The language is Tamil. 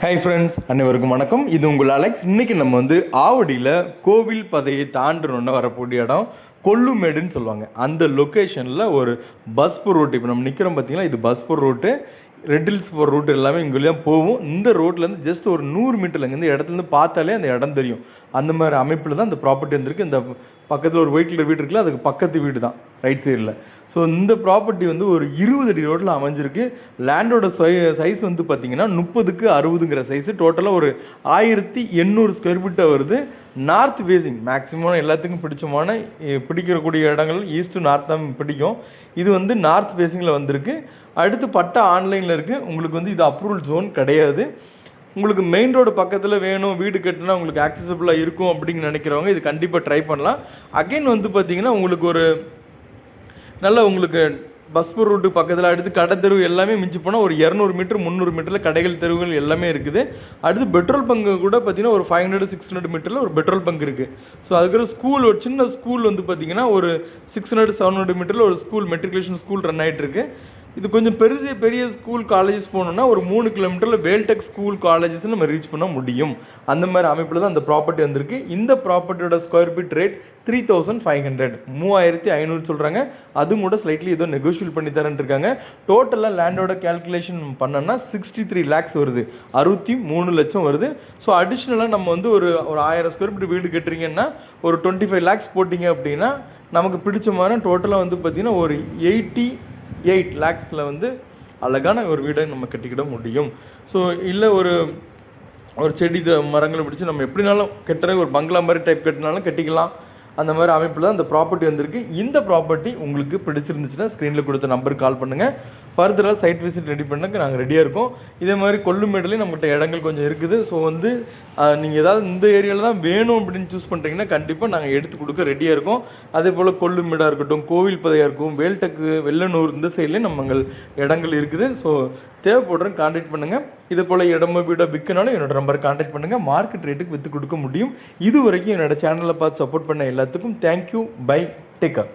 ஹாய் ஃப்ரெண்ட்ஸ், அனைவருக்கும் வணக்கம். இது உங்கள் அலெக்ஸ். இன்றைக்கி நம்ம வந்து ஆவடியில் கோவில் பதையை தாண்டணுன்னு வரக்கூடிய இடம் கொல்லுமேடுன்னு சொல்லுவாங்க. அந்த லொக்கேஷனில் ஒரு பஸ் போகிற ரூட்டு, இப்போ நம்ம நிற்கிறோம் பார்த்தீங்கன்னா, இது பஸ் போகிற ரூட்டு. ரெட் ஹில்ஸ் போகிற ரூட் எல்லாமே இங்கே தான் போகும். இந்த ரோட்லேருந்து ஜஸ்ட் ஒரு 100 மீட்டரில் இந்த இடத்துலேருந்து பார்த்தாலே அந்த இடம் தெரியும். அந்த மாதிரி அமைப்பில் தான் இந்த ப்ராப்பர்ட்டி வந்துருக்கு. இந்த பக்கத்தில் ஒரு ஒயிட் கலர் வீடு இருக்குல்ல, அதுக்கு பக்கத்து வீடு தான் ரைட் சைடில். ஸோ இந்த ப்ராப்பர்ட்டி வந்து ஒரு 20 அடி ரோட்டில் அமைஞ்சிருக்கு. லேண்டோட சைஸ் வந்து பார்த்திங்கன்னா 30க்கு 60ங்கிற சைஸு. டோட்டலாக ஒரு 1800 ஸ்கொயர் ஃபீட்டாக வருது. நார்த் ஃபேஸிங் மேக்ஸிமம் எல்லாத்துக்கும் பிடிக்கக்கூடிய இடங்கள் ஈஸ்ட் டு நார்த் தான் பிடிக்கும். இது வந்து நார்த் ஃபேஸிங்கில் வந்திருக்கு. அடுத்து பட்டா ஆன்லைனில் இருக்குது. உங்களுக்கு வந்து இது அப்ரூவல் ஜோன் கிடையாது. உங்களுக்கு மெயின் ரோடு பக்கத்தில் வேணும், வீடு கட்டினா உங்களுக்கு ஆக்சசபிளாக இருக்கும் அப்படின்னு நினைக்கிறவங்க இது கண்டிப்பாக ட்ரை பண்ணலாம். அகைன் வந்து பார்த்திங்கன்னா உங்களுக்கு ஒரு நல்ல உங்களுக்கு பஸ் போர் ரூட்டு பக்கத்தில் அடுத்து கடை தெரு எல்லாமே மிஞ்சி போனால் ஒரு 200 மீட்டர் 300 மீட்டரில் கடைகள் தெருவுகள் எல்லாமே இருக்குது. அடுத்து பெட்ரோல் பங்கு கூட பார்த்திங்கன்னா ஒரு 500-600 மீட்டரில் ஒரு பெட்ரோல் பங்க் இருக்குது. ஸோ அதுக்கப்புறம் ஸ்கூல், ஒரு சின்ன ஸ்கூல் வந்து பார்த்திங்கன்னா ஒரு 600-700 மீட்டரில் ஒரு ஸ்கூல், மெட்ரிகுலேஷன் ஸ்கூல் ரன் ஆகிட்டுருக்கு. இது கொஞ்சம் பெரிய ஸ்கூல் காலேஜஸ் போகணுன்னா ஒரு 3 கிலோமீட்டரில் வேல்டெக் ஸ்கூல் காலேஜஸ் நம்ம ரீச் பண்ண முடியும். அந்த மாதிரி அமைப்பில் தான் அந்த ப்ராப்பர்ட்டி வந்திருக்கு. இந்த ப்ராப்பர்ட்டியோட ஸ்கொயர் ஃபீட் ரேட் 3500, 3500 சொல்கிறாங்க. அதுவும் கூட ஸ்லைட்லி ஏதோ நெகோஷியல் பண்ணி தரேன் இருக்காங்க. டோட்டலாக லேண்டோட கேல்குலேஷன் பண்ணோன்னா 63 lakhs வருது, 63 லட்சம் வருது. ஸோ அடிஷ்னலாக நம்ம வந்து ஒரு 1000 ஸ்கொயர் ஃபீட் வீடு கட்டுறீங்கன்னா ஒரு 25 lakhs போட்டிங்க அப்படின்னா நமக்கு பிடிச்ச மாதிரி டோட்டலாக வந்து பார்த்திங்கன்னா ஒரு 88 lakhsல வந்து அழகான ஒரு வீடை நம்ம கட்டிக்கிட முடியும். ஸோ இல்லை ஒரு செடி மரங்களை பிடிச்சி நம்ம எப்படினாலும் கட்டுற ஒரு பங்களா மாதிரி டைப் கட்டினாலும் கட்டிக்கலாம். அந்த மாதிரி அமைப்பில் தான் இந்த ப்ராப்பர்ட்டி வந்திருக்கு. இந்த ப்ராப்பர்ட்டி உங்களுக்கு பிடிச்சிருந்துச்சுன்னா ஸ்க்ரீனில் கொடுத்த நம்பருக்கு கால் பண்ணுங்கள். ஃபர்தராக சைட் விசிட் ரெடி பண்ணக்கு நாங்கள் ரெடியாக இருக்கோம். இதே மாதிரி கொல்லுமேடுலேயும் நம்மகிட்ட இடங்கள் கொஞ்சம் இருக்குது. ஸோ வந்து நீங்கள் ஏதாவது இந்த ஏரியாவில் தான் வேணும் அப்படின்னு சூஸ் பண்ணுறீங்கன்னா கண்டிப்பாக நாங்கள் எடுத்து கொடுக்க ரெடியாக இருக்கோம். அதே போல் கொல்லுமேடாக இருக்கட்டும், கோவில் பதையாக இருக்கும், வேல்டெக்கு, வெள்ளனூர் இந்த சைட்லேயும் நம்மங்கள் இடங்கள் இருக்குது. ஸோ தேவைப்படுறேன் கான்டாக்ட் பண்ணுங்கள். இதே போல் இடமோ வீடோ விற்கனாலும் என்னோட நம்பரை கான்டாக்ட் பண்ணுங்கள். மார்க்கெட் ரேட்டுக்கு விற்று கொடுக்க முடியும். இது வரைக்கும் என்னோடய சேனலை பார்த்து சப்போர்ட் பண்ண எல்லாத்துக்கும் தேங்க்யூ. By, take care.